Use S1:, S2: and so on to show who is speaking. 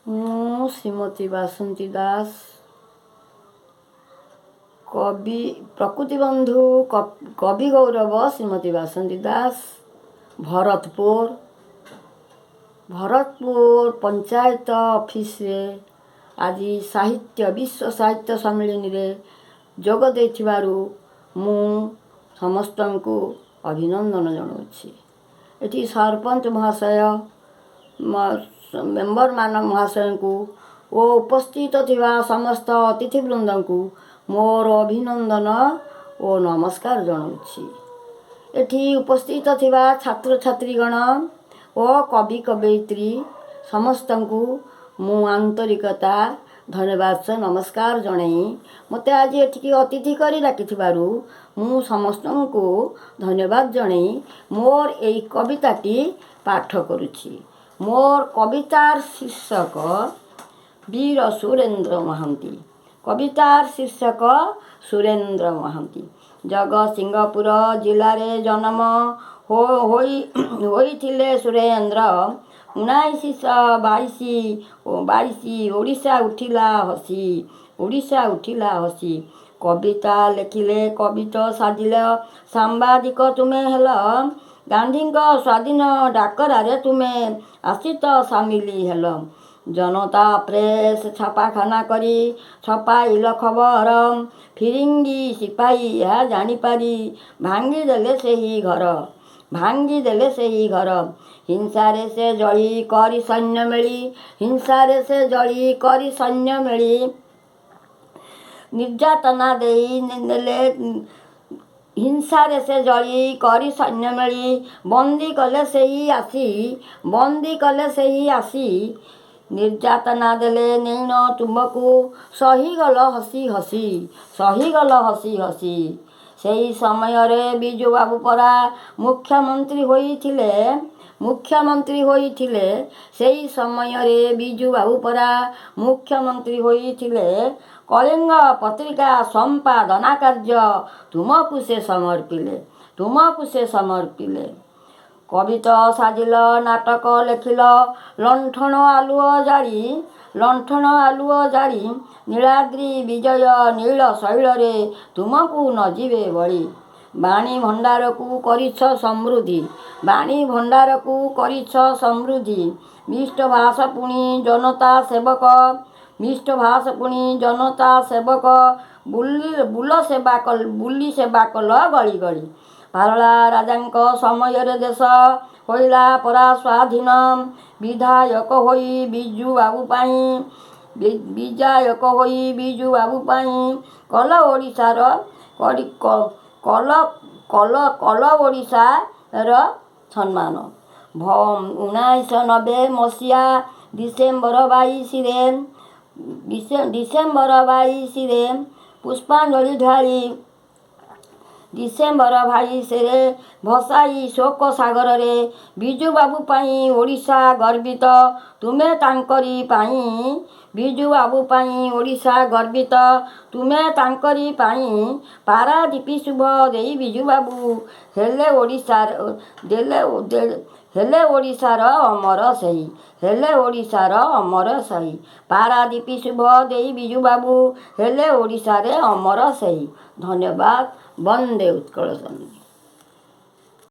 S1: ମୁଁ ଶ୍ରୀମତୀ ବାସନ୍ତୀ ଦାସ କବି ପ୍ରକୃତି ବନ୍ଧୁ କବି ଗୌରବ ଶ୍ରୀମତୀ ବାସନ୍ତୀ ଦାସ ଭରତପୁର ପଞ୍ଚାୟତ ଅଫିସରେ ଆଜି ବିଶ୍ୱ ସାହିତ୍ୟ ସମ୍ମିଳନୀରେ ଯୋଗ ଦେଇଥିବାରୁ ମୁଁ ସମସ୍ତଙ୍କୁ ଅଭିନନ୍ଦନ ଜଣାଉଛି। ଏଠି ସରପଞ୍ଚ ମହାଶୟ ମେମ୍ବରମାନ ମହାଶୟଙ୍କୁ ଓ ଉପସ୍ଥିତ ଥିବା ସମସ୍ତ ଅତିଥିବୃନ୍ଦଙ୍କୁ ମୋର ଅଭିନନ୍ଦନ ଓ ନମସ୍କାର ଜଣାଉଛି। ଏଠି ଉପସ୍ଥିତ ଥିବା ଛାତ୍ରଛାତ୍ରୀଗଣ ଓ କବି କବୟିତ୍ରୀ ସମସ୍ତଙ୍କୁ ମୁଁ ଆନ୍ତରିକତା ଧନ୍ୟବାଦ ନମସ୍କାର ଜଣାଇ ମୋତେ ଆଜି ଏଠିକି ଅତିଥି କରି ଡାକିଥିବାରୁ ମୁଁ ସମସ୍ତଙ୍କୁ ଧନ୍ୟବାଦ ଜଣାଇ ମୋର ଏଇ କବିତାଟି ପାଠ କରୁଛି। ମୋର କବିତାର ଶୀର୍ଷକ ବୀର ସୁରେନ୍ଦ୍ର ମହାନ୍ତି। କବିତାର ଶୀର୍ଷକ ସୁରେନ୍ଦ୍ର ମହାନ୍ତି। ଜଗତସିଂହପୁର ଜିଲ୍ଲାରେ ଜନ୍ମ ହୋଇଥିଲେ ସୁରେନ୍ଦ୍ର। 1922 ଓଡ଼ିଶା ଉଠିଲା ହସି। କବିତା ଲେଖିଲେ କବିତ ସାଜିଲ ସାମ୍ବାଦିକ ତୁମେ ହେଲ। ଗାନ୍ଧୀଙ୍କ ସ୍ୱାଧୀନ ଡାକରାରେ ତୁମେ ଆସିତ ସାମିଲ ହେଲ। ଜନତା ପ୍ରେସ ଛାପାଖାନା କରି ଛପାଇଲ ଖବର। ଫିରିଙ୍ଗି ସିପାହୀ ଏହା ଜାଣିପାରି ଭାଙ୍ଗିଦେଲେ ସେହି ଘର। ହିଂସାରେ ସେ ଜଳି କରି ସୈନ୍ୟ ମେଳି ନିର୍ଯାତନା ଦେଇ ନେଲେ। ବନ୍ଦୀ କଲେ ସେହି ଆସି ନିର୍ଯାତନା ଦେଲେ ନେଣ ତୁମ୍ବକୁ ସହିଗଲ ହସି। ସେହି ସମୟରେ ବିଜୁବାବୁ ପରା ମୁଖ୍ୟମନ୍ତ୍ରୀ ହୋଇଥିଲେ। କଳିଙ୍ଗ ପତ୍ରିକା ସମ୍ପାଦନା କାର୍ଯ୍ୟ ତୁମକୁ ସେ ସମର୍ପିଲେ। କବିତ ସାଜିଲ ନାଟକ ଲେଖିଲ ଲଣ୍ଠନ ଆଲୁଅ ଜାଳି। ନୀଳାଦ୍ରି ବିଜୟ ନୀଳ ଶୈଳରେ ତୁମକୁ ନ ଯିବେ ବଳି। ବାଣୀ ଭଣ୍ଡାରକୁ କରିଛ ସମୃଦ୍ଧି। ମିଷ୍ଟ ଭାଷ ପୁଣି ଜନତା ସେବକ ବୁଲି ସେବା କଲ ଗଳି ଗଳି। ପାରଳା ରାଜାଙ୍କ ସମୟରେ ଦେଶ ହୋଇଲା ପରା ସ୍ୱାଧୀନ। ବିଧାୟକ ହୋଇ ବିଜୁ ବାବୁ ପାଇଁ କଲ ଓଡ଼ିଶାର ସମ୍ମାନ। 1990 ମସିହା ଡିସେମ୍ବର 22ରେ ପୁଷ୍ପାଞ୍ଜଳି ଢାଳି ଭସାଇ ଶୋକ ସାଗରରେ ବିଜୁବାବୁ ପାଇଁ ଓଡ଼ିଶା ଗର୍ବିତ। ତୁମେ ତାଙ୍କରି ପାଇଁ ପାରାଦୀପ ଶୁଭ ଦେଇ ବିଜୁବାବୁ ହେଲେ ଓଡ଼ିଶାର ଅମର ସେହି। ପାରାଦୀପ ଶୁଭ ଦେଇ ବିଜୁବାବୁ ହେଲେ ଓଡ଼ିଶାରେ ଅମର ସେହି। ଧନ୍ୟବାଦ। ବନ୍ଦେ ଉତ୍କଳ।